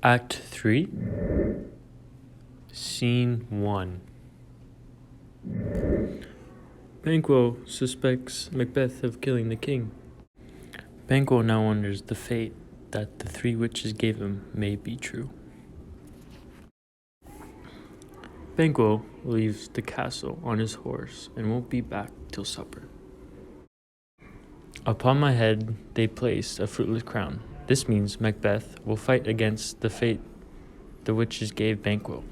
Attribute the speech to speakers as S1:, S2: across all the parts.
S1: Act 3, Scene 1. Banquo suspects Macbeth of killing the king. Banquo now wonders the fate that the three witches gave him may be true. Banquo leaves the castle on his horse and won't be back till supper. Upon my head they placed a fruitless crown. This means Macbeth will fight against the fate the witches gave Banquo.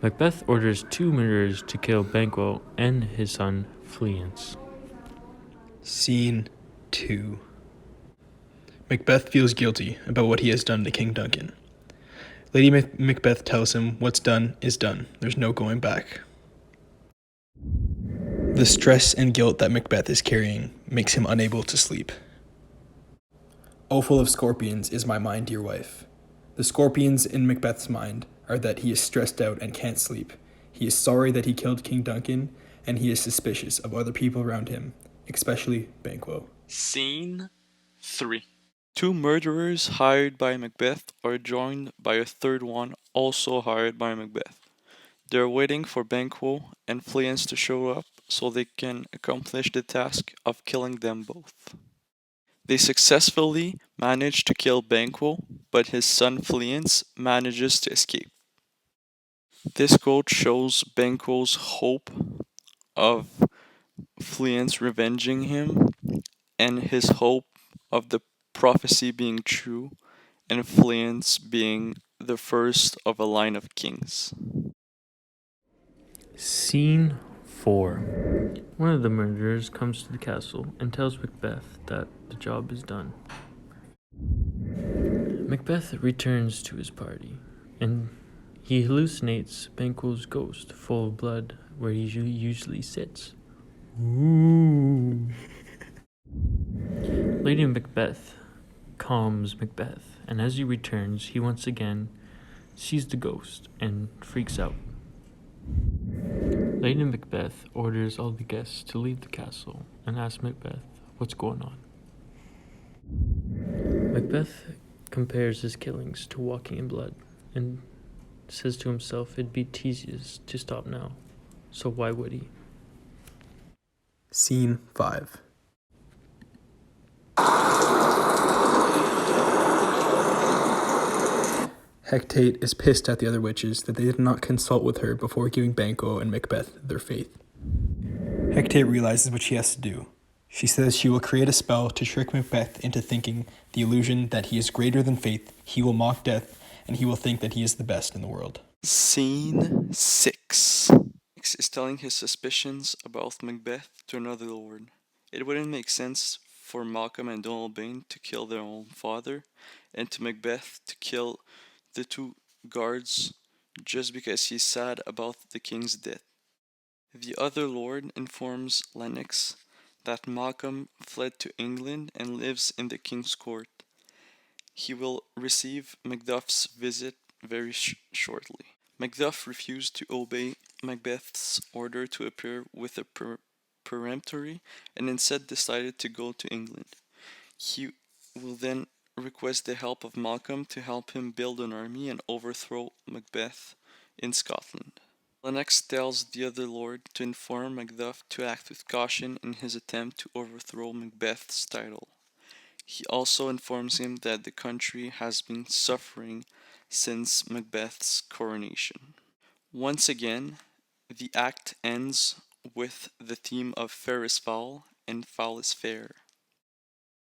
S1: Macbeth orders 2 murderers to kill Banquo and his son Fleance.
S2: Scene 2. Macbeth feels guilty about what he has done to King Duncan. Lady Macbeth tells him what's done is done. There's no going back. The stress and guilt that Macbeth is carrying makes him unable to sleep. Oh, full of scorpions is my mind, dear wife. The scorpions in Macbeth's mind are that he is stressed out and can't sleep. He is sorry that he killed King Duncan, and he is suspicious of other people around him, especially Banquo.
S3: Scene 3. 2 murderers hired by Macbeth are joined by a third one also hired by Macbeth. They're waiting for Banquo and Fleance to show up so they can accomplish the task of killing them both. They successfully manage to kill Banquo, but his son Fleance manages to escape. This quote shows Banquo's hope of Fleance revenging him and his hope of the prophecy being true and Fleance being the first of a line of kings.
S1: Scene 4. One of the murderers comes to the castle and tells Macbeth that the job is done. Macbeth returns to his party, and he hallucinates Banquo's ghost full of blood where he usually sits. Ooh. Lady Macbeth calms Macbeth, and as he returns, he once again sees the ghost and freaks out. Lady Macbeth orders all the guests to leave the castle and asks Macbeth what's going on. Macbeth compares his killings to walking in blood and says to himself it'd be tedious to stop now, so why would he?
S2: Scene 5. Hecate is pissed at the other witches that they did not consult with her before giving Banquo and Macbeth their faith. Hecate realizes what she has to do. She says she will create a spell to trick Macbeth into thinking the illusion that he is greater than fate, he will mock death, and he will think that he is the best in the world.
S3: Scene 6. Is telling his suspicions about Macbeth to another lord. It wouldn't make sense for Malcolm and Donalbain to kill their own father, and to Macbeth to kill the 2 guards just because he's sad about the king's death. The other lord informs Lennox that Malcolm fled to England and lives in the king's court. He will receive Macduff's visit very shortly. Macduff refused to obey Macbeth's order to appear with a peremptory and instead decided to go to England. He will then request the help of Malcolm to help him build an army and overthrow Macbeth in Scotland. Lennox tells the other lord to inform Macduff to act with caution in his attempt to overthrow Macbeth's title. He also informs him that the country has been suffering since Macbeth's coronation. Once again, the act ends with the theme of fair is foul and foul is fair.